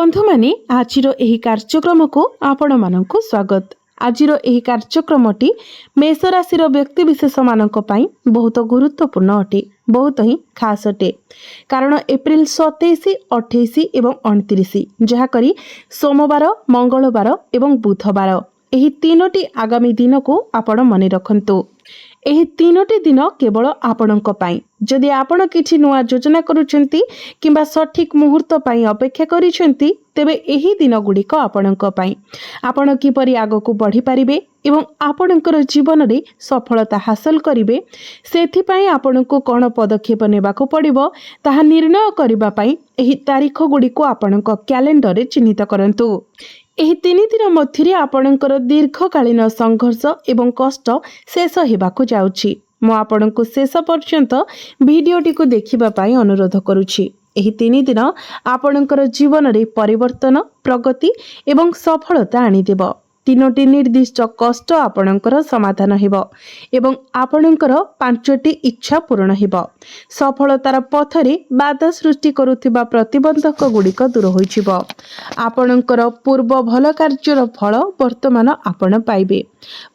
बंधु माने आजिर एही कार्यक्रम को आपण मानकु स्वागत। आजिर एही कार्यक्रमटी मेष राशि व्यक्ति विशेष मानक पई बहुत गुरुत्वपूर्ण अटे, बहुत ही खास अटे। कारण एप्रिल 27, 28 एवं 29 जहा करी सोमवार, मंगलवार एवं बुधवार एही तीनोटी आगामी दिन को आपण मने रखंतु। एही तीनोटी दिन केवल आपणक पाई। जदि आपण किछि नुआ योजना करूछंती किंबा सठिक मुहूर्त पाई अपेक्षा करिछंती तेबे एही दिन गुड़िक आपणक पाई। आपण किपरि आगकु बढ़ी पारिबे एवं आपणकर जीवन रे सफलता हासिल करिवे सेथि पाई आपणकु कोन पदक्षेप नेबाकु पड़िबो ताहा निर्णय करिबा पाई एही तारीख गुड़िक आपणक कैलेंडर रे चिन्हित करंतु। एही 3 दिन मध्यरे आपणकर दीर्घकालीन संघर्ष एवं कष्ट शेष हेबाकु जाउछि। मु आपणकु शेष पर्यंत भिडियोटी को देखिबा पाई अनुरोध करूछि। एही 3 दिन आपणकर जीवन रे परिवर्तन, प्रगति एवं सफलता आनी देबो। तीनोटी निर्दिष्ट कष्ट आपणकर समाधान हेबो एवं आपणकर 5टी इच्छा पूर्ण हेबो। सफलतार पथरे बाधा सृष्टि करुथिबा प्रतिबंधक गुड़िक दूर होइछिबो। आपणकर पूर्व भल कार्यर फल वर्तमान आपण पाइबे।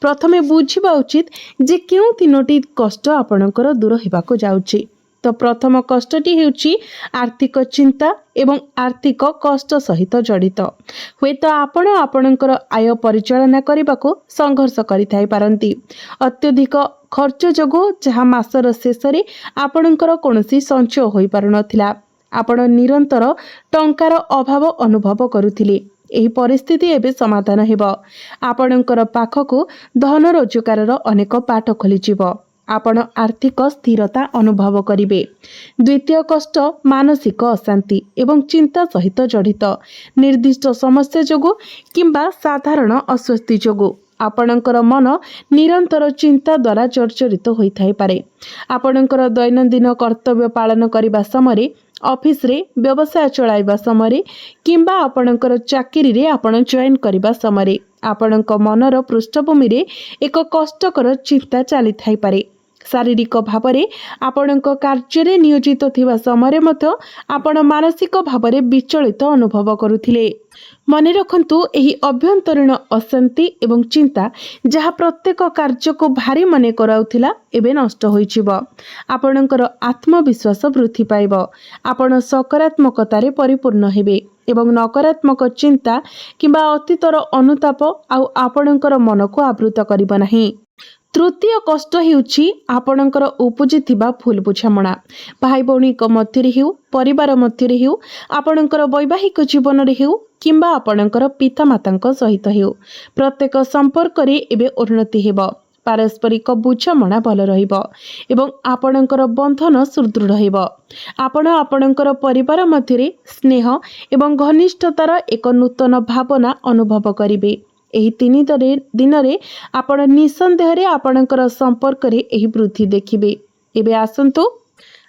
प्रथमे बुझिबा उचित जे केउ तीनोटी कष्ट आपणकर दूर हेबाको जाउछि। तो प्रथम कष्टटी हेउछि आर्थिक चिंता एवं आर्थिक कष्ट सहित जड़ित। हुए तो आपण आपणकर आय परिचालना करबाको संघर्ष करिथाई पारंती। अत्यधिक खर्च जोगु जहा मासर शेषरे आपणकर कोनोसी संचय होई पारुनथिला। आपण निरंतर टंकार अभाव अनुभव करुथिले। एही परिस्थिति एबे समाधान हेबो। आपणकर पाखकु धन रोजगारर अनेक पाठ खोली जिवो। आपण आर्थिक स्थिरता अनुभव करिवे। द्वितीय कष्ट मानसिक अशांति एवं चिंता सहित जड़ित। निर्दिष्ट समस्या जोगु किंबा साधारण अस्वस्थि जोगु आपणकर मन निरंतर चिंता द्वारा जर्जरित होइथाई पारे। आपणकर दैनंदिन कर्तव्य पालन करिबा समय, ऑफिस रे व्यवसाय चलाइबा समय किंबा आपणकर चाकरी रे आपण जॉइन करिबा समय आपणक मनर पृष्ठभूमि रे एक कष्टकर चिंता चली थाई पारे। शारीरिक भावरे आपणक कार्य नियोजित थिबा समय मध्य आपण मानसिक भावरे विचलित अनुभव करुथिले। मने रखंतु एही अभ्यंतरीण अशांति एवं चिंता जहा प्रत्येक कार्य को भारी मने कराउथिला एबे नष्ट होइछिबो। आपणकर आत्मविश्वास वृद्धि पाइबो। आपण सकारात्मकतारे परिपूर्ण हेबे एवं नकारात्मक चिंता किंबा अतीतर अनुताप आउ आपणकर मन को आवृत करिबो नाही। तृतीय कष्ट हेउछि आपणकर उपजिथिबा भूल बुझामणा। भाई भौणी मध्यरे हेउ, परिवार मध्यरे हेउ, आपणकर वैवाहिक जीवन रे हेउ किंबा आपणकर पितामातांक सहित हेउ, प्रत्येक संपर्क रे एबे उन्नति हेबो। पारस्परिक बुझामणा भल रहिबो एवं आपणकर बंधन सुदृढ़ हेबो। आपण आपणकर परिवार मध्यरे स्नेह एवं घनिष्ठतार एक नूतन भावना अनुभव करिवे। एही 3 दिन रे आपण निसंदेह रे आपणकर संपर्क रे एही वृद्धि देखिबे। एबे आसंतु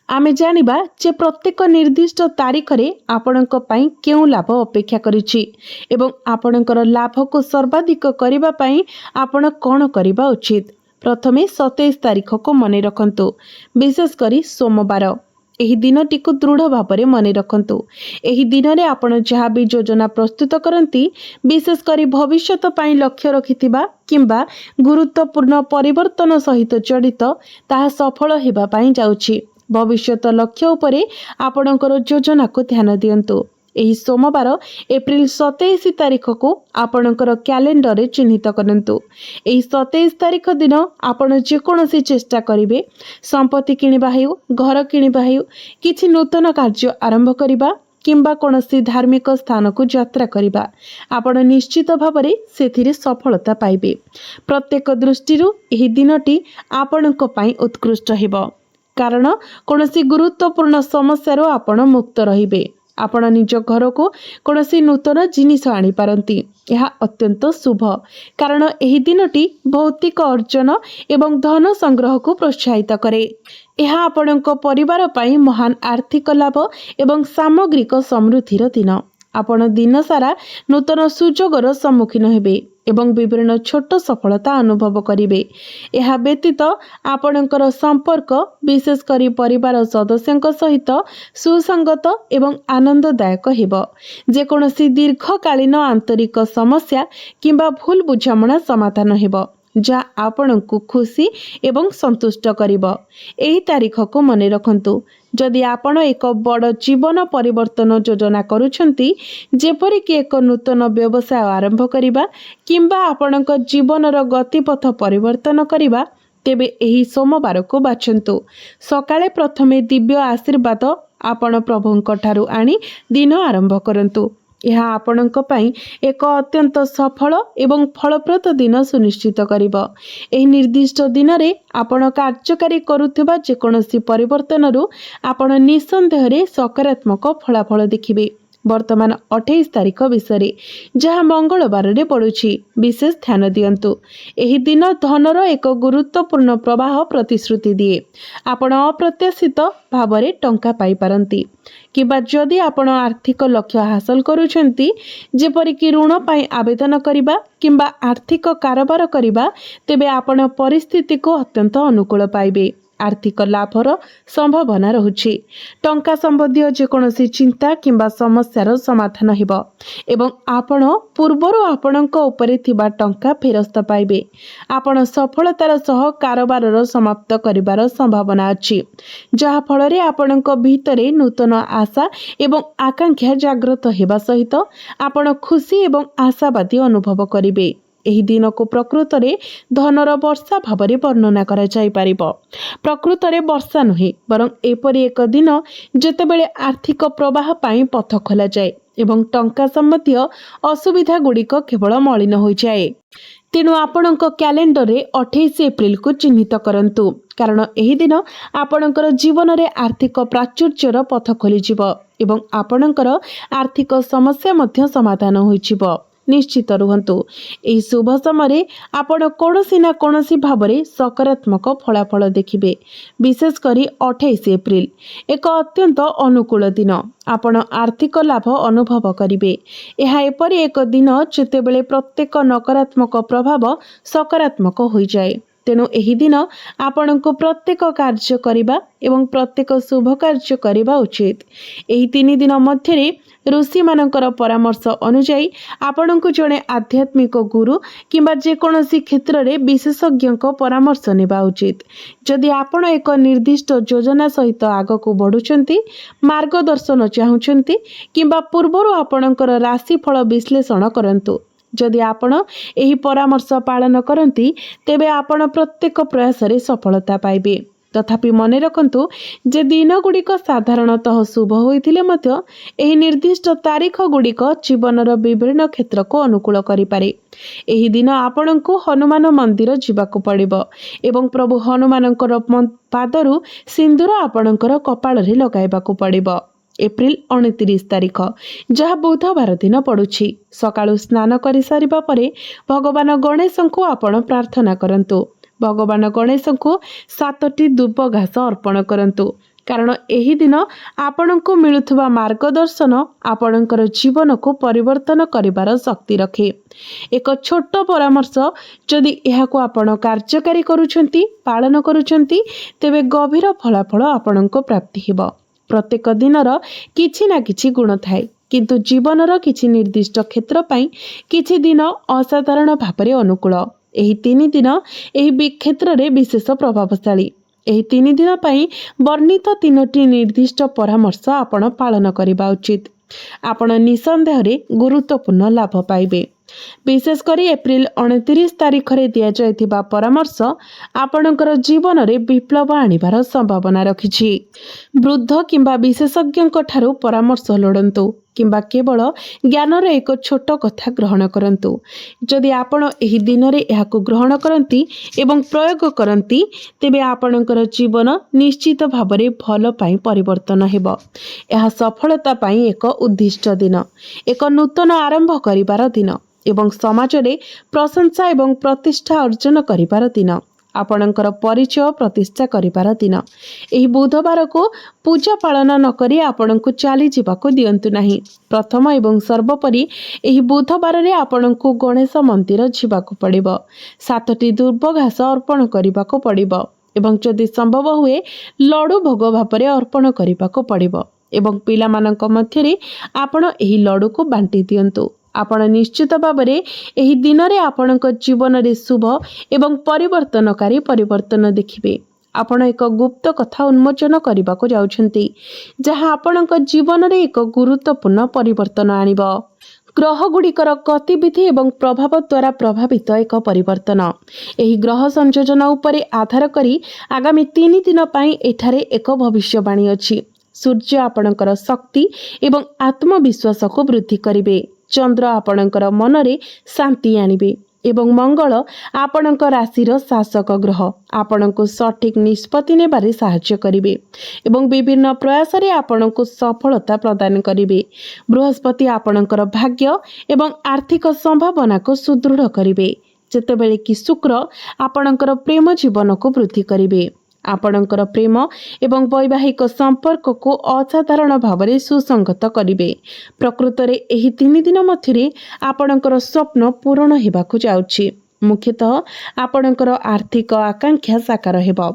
आमे जानिबा जे प्रत्येक निर्दिष्ट तारीख रे आपणक पई केउ लाभ अपेक्षा करिछि एवं आपणकर लाभ को सर्वाधिक करिबा पई आपण कोन करिबा उचित। प्रथमे 27 तारीख को मने रखंतु, विशेष करी सोमवार। एही दिनटी को दृढ़ भावरे मने रखंतु। एही दिन रे आपण जहा भी योजना प्रस्तुत करंती, विशेष करी भविष्यत पई लक्ष्य रखिथिबा किंबा गुरुत्वपूर्ण परिवर्तन सहित जड़ित ताहा सफल हेबा पई जाउछि। भविष्यत लक्ष्य उपरे आपणकर योजना को ध्यान दियंतु। एही सोमवार एप्रिल 27 तारीख को आपणकर कैलेंडर रे चिन्हित करंतु। एही 27 तारीख दिन आपण जे कोनोसी चेष्टा करिवे, संपत्ति किनिबा हेउ, घर किनिबा हेउ, किछि नूतन कार्य आरंभ करिबा किंबा कोनोसी धार्मिक स्थान को यात्रा करिबा, आपण निश्चित भावरे सेथिरे सफलता पाइबे। प्रत्येक दृष्टिरु एही दिनटी आपणक पई उत्कृष्ट हेबो। कारण कोनोसी गुरुत्वपूर्ण समस्यारो आपण मुक्त रहिबे। आपण निज घर को कोनोसी नूतन जिनिस आनी पारंती। यह अत्यंत शुभ, कारण एही दिनटी भौतिक अर्जन एवं धन संग्रह को प्रोत्साहित करे। यह आपणक परिवार पई महान आर्थिक लाभ एवं सामग्रिक समृद्धिर दिन। आपण दिन सारा नूतन सुजोगर सम्मुखीन हेबे एवं विभिन्न छोट सफलता अनुभव करिवे। यह व्यतीत आपणकर संपर्क विशेष करी परिवार सदस्यଙ୍କ सहित सुसंगत एवं आनंददायक हेब। जेकोसी दीर्घकालीन आंतरिक समस्या किंबा भूल बुझामणा समाधान हेब जहाँ आपण को खुशी एवं संतुष्ट करिब। एही तारीख को मने रखंतु। जदि आपण एक बड़ जीवन परिवर्तन योजना करूछंती, जेपरि कि एक नूतन व्यवसाय आरंभ करिबा किंबा आपणक जीवनर गतिपथ परिवर्तन करिबा, तेबे एही सोमवार को बाछंतु। सकाळे प्रथमे दिव्य आशीर्वाद आपण प्रभुंक ठारू आनी दिन आरंभ करंतु। यह आपणक पई एक अत्यंत सफल एवं फलप्रद दिन सुनिश्चित करिब। एही निर्दिष्ट दिन रे आपण कार्यकारी करुथिबा जेकोसी परिवर्तनरु आपण निसंदेहरे सकारात्मक फलाफल देखिबे। वर्तमान 28 तारीख विषय जहाँ मंगलवार रे पड़ुछि, विशेष ध्यान दियंतु। एही दिन धनर एक गुरुत्वपूर्ण प्रवाह प्रतिश्रुति दिए। आपण अप्रत्याशित भावरे टंका पाई पारंती किबा जदि आपण आर्थिक लक्ष्य हासिल करूछंती, जेपरि कि ऋण पाई आवेदन करिबा किंबा आर्थिक कारोबार करिबा, तेबे आपण परिस्थिति को अत्यंत अनुकूल पाइबे। आर्थिक लाभर संभावना रहुछि। टंका संबंधी जेकोसी चिंता किंबा समस्यार समाधान हेब एवं आपण पूर्वरु आपणक उपरे थिबा टंका फेरस्त पाइबे। आपण सफलतार सह कारोबार समाप्त करिबार संभावना अछि, जहा फल रे आपणक भीतरे नूतन आशा एवं आकांक्षा जागृत हेबा सहित आपण खुशी एवं आशावादी अनुभव करिबे। एही दिन को प्रकृत रे धनर वर्षा भावरे वर्णना करा जाय परिबो। प्रकृत रे वर्षा नुहे, बरं एपरि एक दिन जेतेबेले आर्थिक प्रवाह पाई पथ खोला जाए एवं टंका संबंधी असुविधा गुड़िक केवल मलिन हो जाए। तेणु आपणक कैलेंडर रे 28 एप्रिल को चिन्हित करंतु, कारण एही दिन आपणकर जीवन रे आर्थिक प्राचुर्यर पथ खोली जिवो एवं आपणकर आर्थिक समस्या मध्य समाधान होई जिवो। निश्चित रुहंतु। एही शुभ समय आपण कोनोसी ना कोनोसी भावरे सकारात्मक फलाफल देखिबे। विशेष करी 28 एप्रिल एक अत्यंत अनुकूल दिन। आपण आर्थिक लाभ अनुभव करिवे। यह एपरि एक दिन जेतेबेले प्रत्येक नकारात्मक प्रभाव सकारात्मक होई जाए। तेणु एही दिन आपण को प्रत्येक कार्य करिबा एवं प्रत्येक शुभ कार्य करिबा उचित। एही 3 दिन मध्यरे ऋषि मानकर परामर्श अनुसार आपण को जड़े आध्यात्मिक गुरु किंबा जेकोसी क्षेत्र रे विशेषज्ञ परामर्श नेबा उचित। जदि आपण एक निर्दिष्ट योजना सहित आगक बढ़ुचंती, मार्गदर्शन चाहूचंती किंबा पूर्वरु आपणकर राशिफल विश्लेषण करंतु। जदि आपण एही परामर्श पालन करंती, तेबे आपण प्रत्येक प्रयास रे सफलता पाइबे। तथापि मने रखंतु जे दिन गुड़िक साधारणतः शुभ होइथिले मध्य एही निर्दिष्ट तारीख गुड़िक जीवनर विभिन्न क्षेत्र को अनुकूल करि पारे। एही दिन आपणको हनुमान मंदिर जिबाकु पड़िबो एवं प्रभु हनुमानकर पादरु सिंदूर आपणकर कपाळ रे लगाइबाकु पड़िबो। एप्रिल 29 तारीख जहाँ बुधवार दिन पड़ुछि, सकाळु स्नान करि सारिबा परे भगवान गणेश को आपण प्रार्थना करंतु। भगवान गणेश को 7टी दुब घास अर्पण करंतु, कारण एही दिन आपण को मिलुथुबा मार्गदर्शन आपणकर जीवन को परिवर्तन करिबार शक्ति रखे। एक छोट परामर्श जदि एहाको आपण कार्यकारी करूछंती, पालन करूछंती, तेबे गभीर फलाफल आपण को प्राप्ति हेबो। प्रत्येक दिनर किछि ना किछि गुण थाए, किंतु जीवनर किछि निर्दिष्ट क्षेत्र पई किछि दिन असाधारण भावरे अनुकूल। एही 3 दिन एही क्षेत्र रे विशेष प्रभावशाली। एही 3 दिन पई वर्णित 3टी निर्दिष्ट परामर्श आपण पालन करिबा उचित। आपण निसंदेह रे गुरुत्वपूर्ण लाभ पाइबे। विशेष करी एप्रिल 29 तारीख रे दिया जायथिबा परामर्श आपणकर जीवन रे विप्लव आनिबार संभावना रखिछि। वृद्ध किंबा विशेषज्ञ ठारू परामर्श लोड़ंतु किंबा केवल ज्ञानर एक छोट कथा ग्रहण करंतु। जदि आपण एही दिन रे एहाको ग्रहण करंती एवं प्रयोग करंती, तेबे आपणकर जीवन निश्चित भावरे भल पाई परिवर्तन हेबो। एहा सफलता पाई एक उद्दिष्ट दिन, एक नूतन आरंभ करिबार दिन एवं समाज रे प्रशंसा एवं प्रतिष्ठा अर्जन करिबार दिन। आपणकर परिचय प्रतिष्ठा करिबार दिन। एही बुधवार को पूजा पालन न करी आपण को चली जावाक दियंतु नाही। प्रथम एवं सर्वोपरि एही बुधवार रे आपण को गणेश मंदिर जिबाक पड़िबो। 7टी दुर्ब घास अर्पण करिबाक पड़िबो एवं जदि संभव हुए लड्डू भोग भापरे अर्पण करिबाक पड़िबो एवं पिला मानक मध्यरे आपण एही लड्डू को बांटी दियंतु। आपण निश्चित भावरे एही दिन रे आपणक जीवन रे शुभ एवं परिवर्तनकारी परिवर्तन देखिबे। आपण एक गुप्त कथा उन्मोचन करबाको जाउछंती जहाँ आपणक जीवन रे एक गुरुत्वपूर्ण परिवर्तन आनिबो। ग्रह गुड़िकर गतिविधि एवं प्रभाव द्वारा प्रभावित एक परिवर्तन। एही ग्रह संयोजन उपरे आधार करी आगामी 3 दिन पाई एठारे एक भविष्यवाणी अछि। सूर्य आपणकर शक्ति एवं आत्मविश्वास को वृद्धि करिवे। चंद्र आपणकर मनरे शांति आनिबे एवं मंगल आपणक राशिर शासक ग्रह आपणको सठिक निष्पत्ति नेबारे साहाय्य करिवे एवं विभिन्न प्रयास रे आपणको सफलता प्रदान करिवे। बृहस्पति आपणकर भाग्य एवं आर्थिक संभावना को सुदृढ़ करिवे जेतेबेले कि शुक्र आपणकर प्रेम जीवन को वृद्धि करिवे। आपणकर प्रेम एवं वैवाहिक संपर्क को असाधारण भावरे सुसंगत करिवे। प्रकृत रे एही 3 दिन मध्यरे आपणकर स्वप्न पूर्ण हेबाकु जाउछि। मुख्यतः आपणकर आर्थिक आकांक्षा साकार हेबो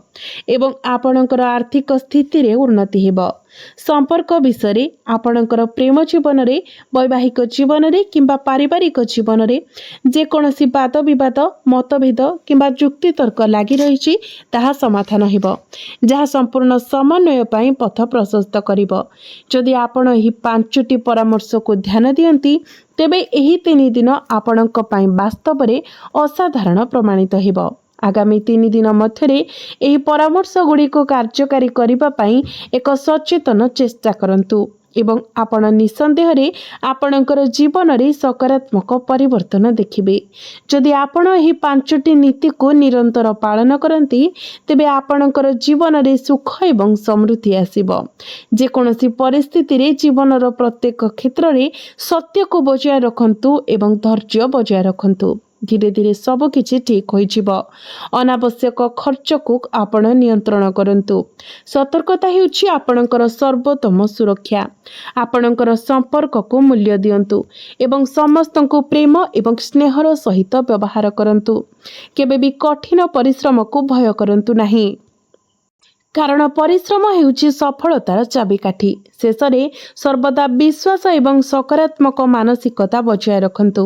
एवं आपणकर आर्थिक स्थिति रे उन्नति हेबो। संपर्क विषय रे आपणकर प्रेम जीवन रे वैवाहिक जीवन रे किंबा पारिवारिक जीवन रे जे कोनोसी वाद विवाद मतभेद किंबा जुक्ति तर्क लागि रहिछि ताहा समाधान हेबो जहा संपूर्ण समन्वय पई पथ प्रशस्त करिवो। जदि आपण एही 5टी परामर्श को ध्यान दियंती तेबे एही 3 दिन आपणक पई वास्तव रे असाधारण प्रमाणित हेबो। आगामी 3 दिन मध्यरे एही परामर्श गुडी को कार्यकारी करिबा पई एक सचेतन चेष्टा करंतु एवं आपण निसंदेह रे आपणकर जीवन रे सकारात्मक परिवर्तन देखिबे। जदि आपण एही 5टी नीति को निरंतर पालन करंती तेबे आपणकर जीवन रे सुख एवं समृद्धि आसीबो। जे कोनोसी परिस्थिति रे जीवनर प्रत्येक क्षेत्र रे सत्य को बजाय रखंतु एवं धैर्य बजाय रखंतु। धीरे धीरे सब किछि ठीक होइजिबो। अनावश्यक खर्च को आपण नियंत्रण करंतु। सतर्कता हेउछि आपणकर सर्वोत्तम सुरक्षा। आपणकर संपर्क को मूल्य दियंतु एवं समस्त को प्रेम एवं स्नेहर सहित व्यवहार करंतु। केबे भी कठिन परिश्रम को भय करंतु नाही कारण परिश्रम हेउछि सफलतार चाबिकाठी। शेषरे सर्वदा विश्वास एवं सकारात्मक मानसिकता बजाय रखंतु।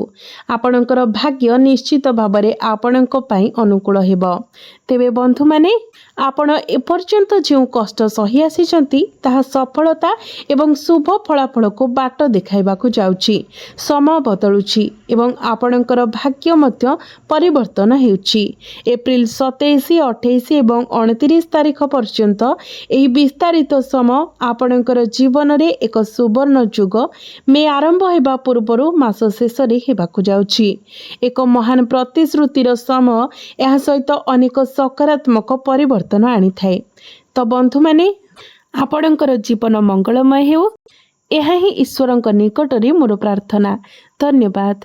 आपणकर भाग्य निश्चित भावरे आपणक पई अनुकूल हेबो। तेबे बंधु माने आपण एपर्यंत जो कष्ट सही आसीचंती ताहा सफलता एवं शुभ फलाफल को बाट देखाइबाकु जाउछि। समय बदलुछि एवं आपणकर भाग्य मध्य परिवर्तन हेउछि। एप्रिल 27, 28 एवं 29 तारिख पर्यंत एही विस्तारित समय आपणकर जीवन रे एक सुवर्ण युग मे आरंभ हेबा पूर्वरु मास शेष रे हेबाकु जाउछि। एक महान प्रतिश्रुतिर समय एहा सहित अनेक सकारात्मक परिवर्तन आनी थाए। तो बंधु माने आपणकर जीवन मंगलमय हेउ एहा ही ईश्वरଙ୍କ निकटरे मोर प्रार्थना। धन्यवाद।